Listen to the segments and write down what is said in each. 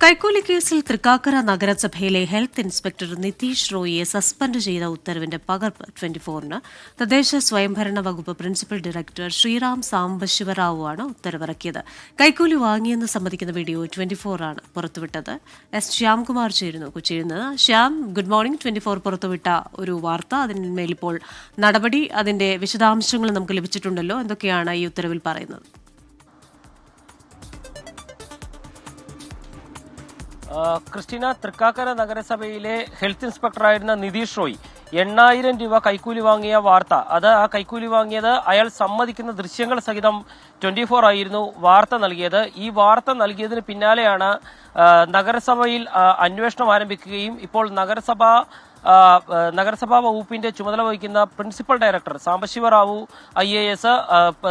കൈക്കൂലി കേസിൽ തൃക്കാക്കര നഗരസഭയിലെ ഹെൽത്ത് ഇൻസ്പെക്ടർ നിതീഷ് റോയിയെ സസ്പെൻഡ് ചെയ്ത ഉത്തരവിന്റെ പകർപ്പ് 24-ന് തദ്ദേശ സ്വയംഭരണ വകുപ്പ് പ്രിൻസിപ്പൽ ഡയറക്ടർ ശ്രീറാം സാംബശിവറാവുവാണ് ഉത്തരവിറക്കിയത്. കൈക്കൂലി വാങ്ങിയെന്ന് സമ്മതിക്കുന്ന വീഡിയോ 24 ആണ് പുറത്തുവിട്ടത്. എസ് ശ്യാംകുമാർ ചേരുന്നു കൊച്ചിയിൽ നിന്ന്. Shyam, good morning. 24 പുറത്തുവിട്ട ഒരു വാർത്ത, അതിന്മേൽ ഇപ്പോൾ നടപടി, അതിന്റെ വിശദാംശങ്ങൾ നമുക്ക് ലഭിച്ചിട്ടുണ്ടല്ലോ. എന്തൊക്കെയാണ് ഈ ഉത്തരവിൽ പറയുന്നത്? ക്രിസ്റ്റീന, തൃക്കാക്കര നഗരസഭയിലെ ഹെൽത്ത് ഇൻസ്പെക്ടറായിരുന്ന നിതീഷ് റോയ് 8,000 രൂപ കൈക്കൂലി വാങ്ങിയ വാർത്ത, ആ കൈക്കൂലി വാങ്ങിയത് അയാൾ സമ്മതിക്കുന്ന ദൃശ്യങ്ങൾ സഹിതം 24 ആയിരുന്നു വാർത്ത നൽകിയത്. ഈ വാർത്ത നൽകിയതിന് പിന്നാലെയാണ് നഗരസഭയിൽ അന്വേഷണം ആരംഭിക്കുകയും ഇപ്പോൾ നഗരസഭാ വകുപ്പിന്റെ ചുമതല വഹിക്കുന്ന principal director Sambasivarao IAS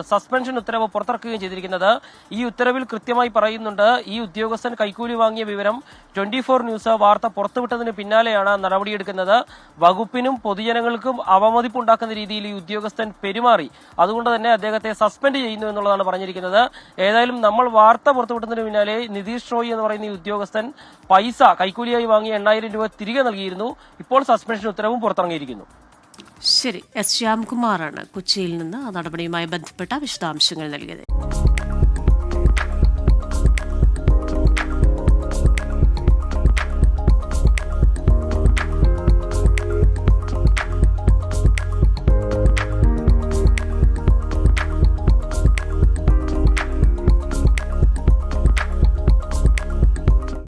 suspension ഉത്തരവ് പുറത്തിറക്കുകയും ചെയ്തിരിക്കുന്നത്. ഈ ഉത്തരവിൽ കൃത്യമായി പറയുന്നുണ്ട്, ഈ ഉദ്യോഗസ്ഥൻ കൈക്കൂലി വാങ്ങിയ വിവരം 24 ന്യൂസ് വാർത്ത പുറത്തുവിട്ടതിന് പിന്നാലെയാണ് നടപടിയെടുക്കുന്നത്. വകുപ്പിനും പൊതുജനങ്ങൾക്കും അവമതിപ്പുണ്ടാക്കുന്ന രീതിയിൽ ഈ ഉദ്യോഗസ്ഥൻ പെരുമാറി, അതുകൊണ്ട് തന്നെ അദ്ദേഹത്തെ സസ്പെൻഡ് ചെയ്യുന്നു എന്നുള്ളതാണ് പറഞ്ഞിരിക്കുന്നത്. ഏതായാലും നമ്മൾ വാർത്ത പുറത്തുവിട്ടതിന് പിന്നാലെ നിതീഷ് റോയ് എന്ന് പറയുന്ന ഈ ഉദ്യോഗസ്ഥൻ പൈസ കൈക്കൂലിയായി വാങ്ങിയ 8,000 രൂപ തിരികെ നൽകിയിരുന്നു. ഇപ്പോൾ സസ്പെൻഷൻ ഉത്തരവും പുറത്തിറങ്ങിയിരിക്കുന്നു. ശരി, എസ് ശ്യാംകുമാറാണ് കൊച്ചിയിൽ നിന്ന് ആ നടപടിയുമായി ബന്ധപ്പെട്ട വിശദാംശങ്ങൾ നൽകിയത്.